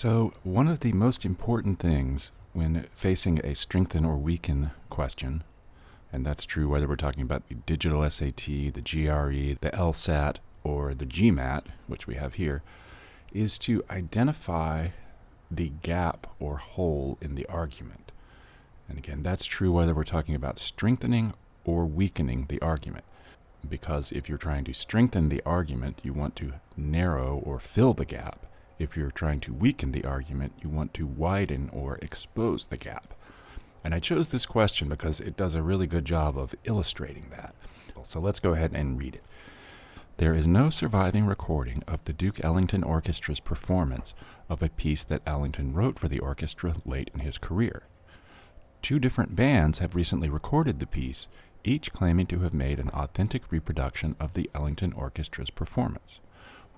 So one of the most important things when facing a strengthen or weaken question, and that's true whether we're talking about the digital SAT, the GRE, the LSAT, or the GMAT, which we have here, is to identify the gap or hole in the argument. And again, that's true whether we're talking about strengthening or weakening the argument. Because if you're trying to strengthen the argument, you want to narrow or fill the gap. If you're trying to weaken the argument, you want to widen or expose the gap. And I chose this question because it does a really good job of illustrating that. So let's go ahead and read it. There is no surviving recording of the Duke Ellington Orchestra's performance of a piece that Ellington wrote for the orchestra late in his career. Two different bands have recently recorded the piece, each claiming to have made an authentic reproduction of the Ellington Orchestra's performance.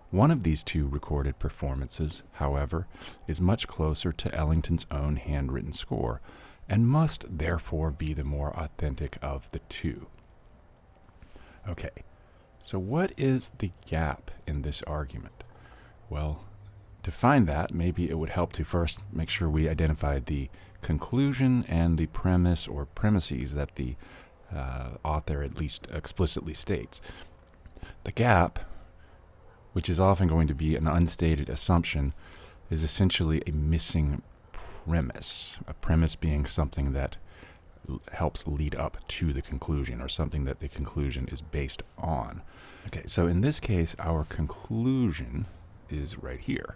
One of these two recorded performances, however, is much closer to Ellington's own handwritten score, and must therefore be the more authentic of the two. Okay, so what is the gap in this argument? Well, to find that, maybe it would help to first make sure we identify the conclusion and the premise or premises that the author at least explicitly states. The gap, which is often going to be an unstated assumption, is essentially a missing premise. A premise being something that helps lead up to the conclusion, or something that the conclusion is based on. Okay, so in this case, our conclusion is right here.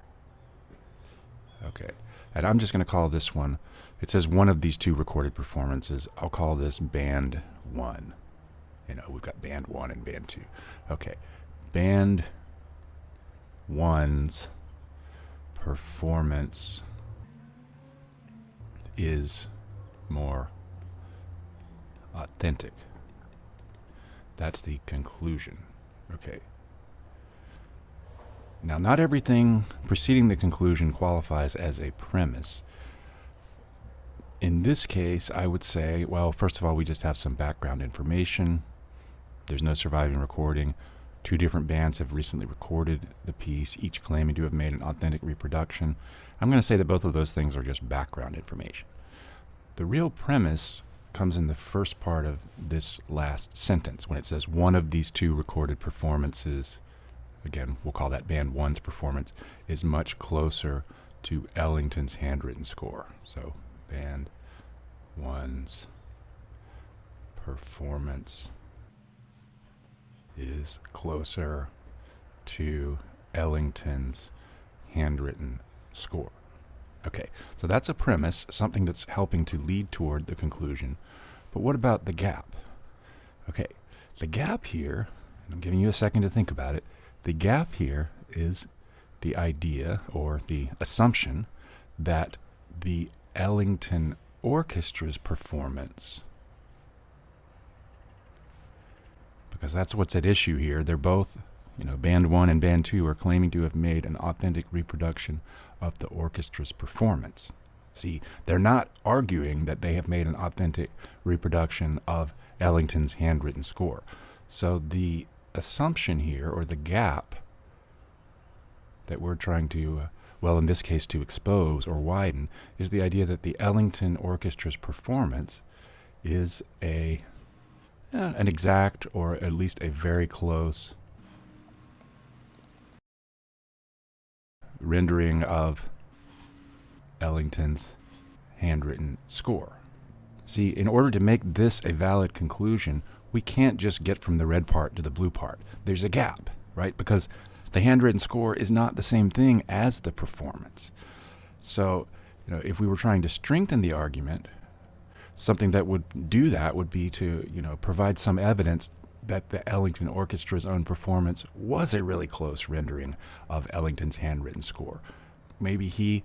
Okay, and I'm just going to call this one, it says one of these two recorded performances. I'll call this band 1. You know, we've got band 1 and band 2. Okay, band 1's performance is more authentic. That's the conclusion. Okay. Now, not everything preceding the conclusion qualifies as a premise. In this case, I would say, well, first of all, we just have some background information. There's no surviving recording. Two different bands have recently recorded the piece, each claiming to have made an authentic reproduction. I'm going to say that both of those things are just background information. The real premise comes in the first part of this last sentence, when it says one of these two recorded performances, again, we'll call that band 1's performance, is much closer to Ellington's handwritten score. So band 1's performance is closer to Ellington's handwritten score. Okay, so that's a premise, something that's helping to lead toward the conclusion. But what about the gap? Okay, the gap here, and I'm giving you a second to think about it, the gap here is the idea or the assumption that the Ellington Orchestra's performance, because that's what's at issue here. They're both, band 1 and band 2 are claiming to have made an authentic reproduction of the orchestra's performance. See, they're not arguing that they have made an authentic reproduction of Ellington's handwritten score. So the assumption here, or the gap that we're trying to, in this case to expose or widen, is the idea that the Ellington Orchestra's performance is an exact, or at least a very close rendering of Ellington's handwritten score. See, in order to make this a valid conclusion, we can't just get from the red part to the blue part. There's a gap, right? Because the handwritten score is not the same thing as the performance. So, if we were trying to strengthen the argument, something that would do that would be to, provide some evidence that the Ellington Orchestra's own performance was a really close rendering of Ellington's handwritten score. Maybe he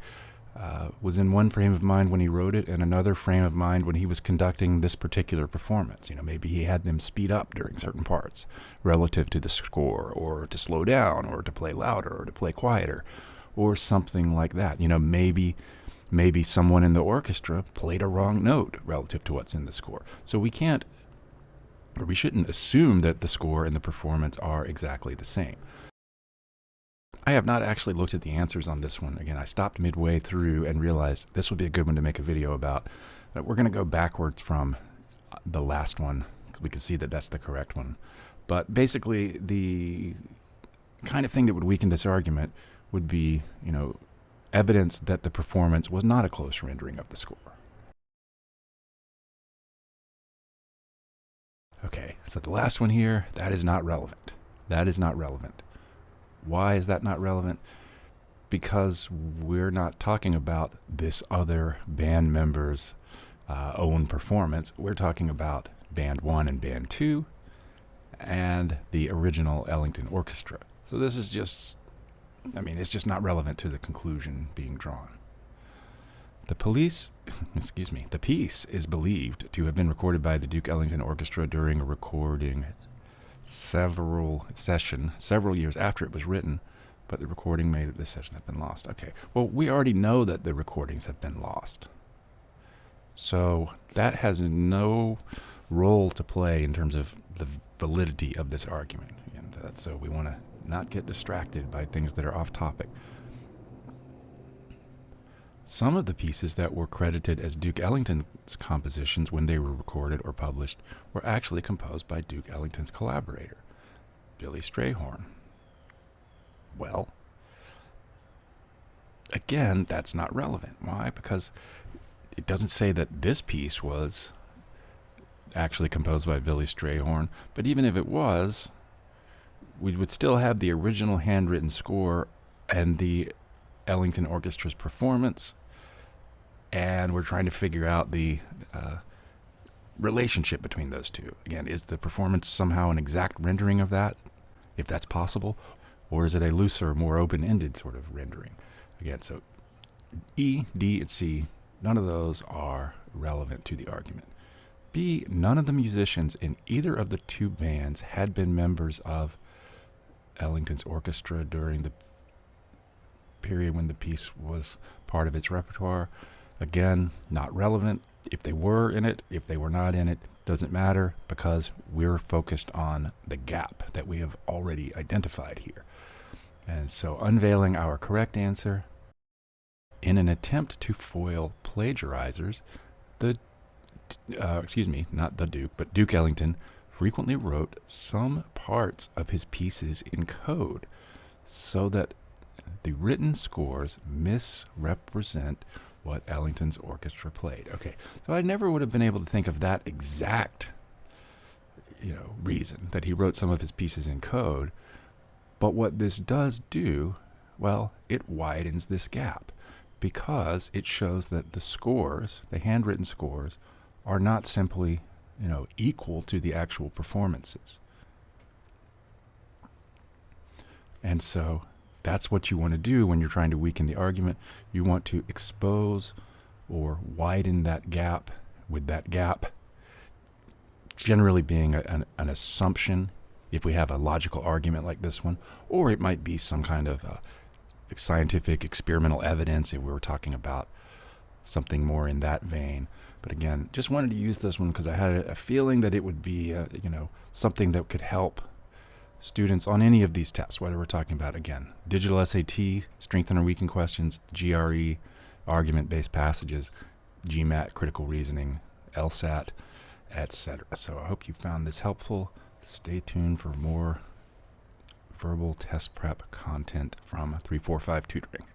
was in one frame of mind when he wrote it and another frame of mind when he was conducting this particular performance. Maybe he had them speed up during certain parts relative to the score, or to slow down, or to play louder, or to play quieter, or something like that. Maybe someone in the orchestra played a wrong note relative to what's in the score. So we shouldn't assume that the score and the performance are exactly the same. I have not actually looked at the answers on this one. Again, I stopped midway through and realized this would be a good one to make a video about. But we're going to go backwards from the last one. We can see that that's the correct one. But basically, the kind of thing that would weaken this argument would be, evidence that the performance was not a close rendering of the score. Okay, so the last one here, that is not relevant. That is not relevant. Why is that not relevant? Because we're not talking about this other band member's own performance. We're talking about Band 1 and Band 2 and the original Ellington Orchestra. So this is just, it's just not relevant to the conclusion being drawn. The piece is believed to have been recorded by the Duke Ellington Orchestra during a recording several years after it was written, but the recording made at this session has been lost. Okay, well, we already know that the recordings have been lost. So that has no role to play in terms of the validity of this argument. And so we want to not get distracted by things that are off topic. Some of the pieces that were credited as Duke Ellington's compositions when they were recorded or published were actually composed by Duke Ellington's collaborator, Billy Strayhorn. Well, again, that's not relevant. Why? Because it doesn't say that this piece was actually composed by Billy Strayhorn, but even if it was, we would still have the original handwritten score and the Ellington Orchestra's performance, and we're trying to figure out the relationship between those two. Again, is the performance somehow an exact rendering of that, if that's possible, or is it a looser, more open-ended sort of rendering? Again, so E, D, and C, none of those are relevant to the argument. B, none of the musicians in either of the two bands had been members of Ellington's orchestra during the period when the piece was part of its repertoire. Again, not relevant. If they were in it, if they were not in it, doesn't matter, because we're focused on the gap that we have already identified here. And so unveiling our correct answer, in an attempt to foil plagiarizers, Duke Ellington frequently wrote some parts of his pieces in code so that the written scores misrepresent what Ellington's orchestra played. Okay, so I never would have been able to think of that exact, reason that he wrote some of his pieces in code. But what this does do, well, it widens this gap, because it shows that the scores, the handwritten scores, are not simply, equal to the actual performances. And so that's what you want to do when you're trying to weaken the argument. You want to expose or widen that gap, with that gap generally being an assumption if we have a logical argument like this one, or it might be some kind of scientific experimental evidence if we were talking about something more in that vein. But again, just wanted to use this one because I had a feeling that it would be something that could help students on any of these tests, whether we're talking about, again, digital SAT, strengthen or weaken questions, GRE, argument-based passages, GMAT, critical reasoning, LSAT, etc. So I hope you found this helpful. Stay tuned for more verbal test prep content from 345 Tutoring.